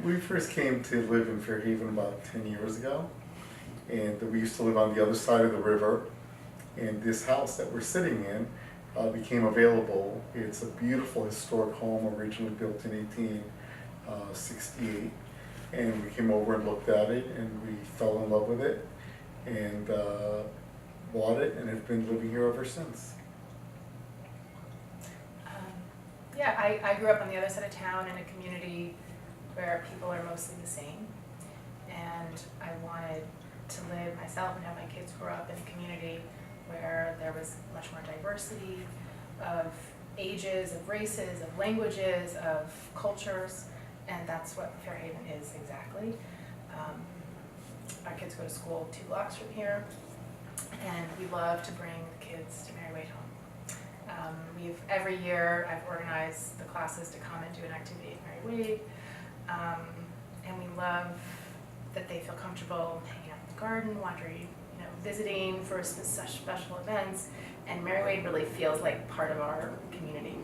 We first came to live in Fairhaven about 10 years ago, and we used to live on the other side of the river. And this house that we're sitting in became available. It's a beautiful historic home, originally built in 1868. And we came over and looked at it, and we fell in love with it, and bought it, and have been living here ever since. Yeah, I grew up on the other side of town in a community where people are mostly the same. And I wanted to live myself and have my kids grow up in a community where there was much more diversity of ages, of races, of languages, of cultures, and that's what Fairhaven is exactly. Our kids go to school 2 blocks from here, and we love to bring the kids to Mary Wade home. Every year I've organized the classes to come and do an activity at Mary Wade, and we love that they feel comfortable hanging out in the garden, wandering, visiting for such special events, and Mary Wade really feels like part of our community,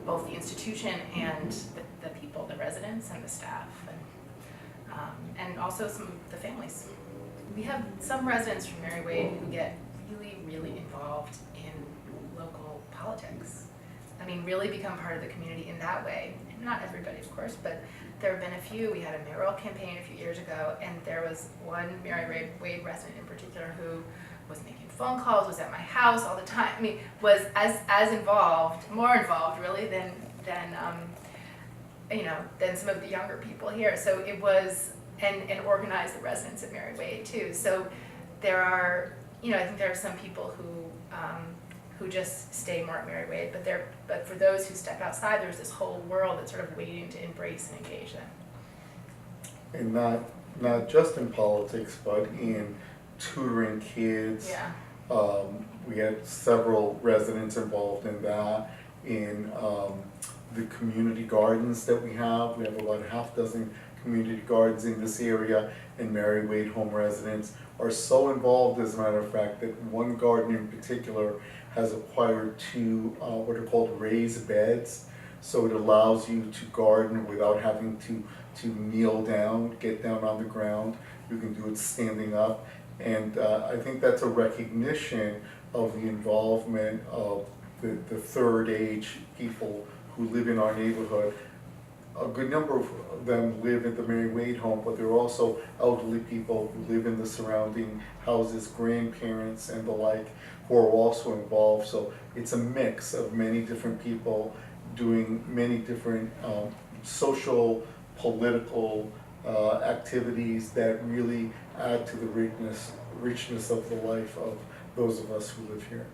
both the institution and the people, the residents and the staff, and also some of the families. We have some residents from Mary Wade who get really, really involved in local politics. I mean, really become part of the community in that way. And not everybody, of course, but there have been a few. We had a mayoral campaign a few years ago, and there was one Mary Wade resident in particular who was making phone calls, was at my house all the time. I mean, was as involved, more involved really than some of the younger people here. So it was, and organized the residents of Mary Wade too. So there are, I think there are some people who just stay more at Mary Wade, but for those who step outside, there's this whole world that's sort of waiting to embrace and engage them. And not just in politics, but in tutoring kids. Yeah. We had several residents involved in that. In the community gardens that we have about a half dozen community gardens in this area, and Mary Wade home residents are so involved, as a matter of fact, that one garden in particular has acquired 2 what are called raised beds. So it allows you to garden without having to kneel down, get down on the ground. You can do it standing up. And I think that's a recognition of the involvement of the third age people who live in our neighborhood. A good number of them live at the Mary Wade home, but there are also elderly people who live in the surrounding houses, grandparents and the like, who are also involved. So it's a mix of many different people doing many different social, political activities that really add to the richness of the life of those of us who live here.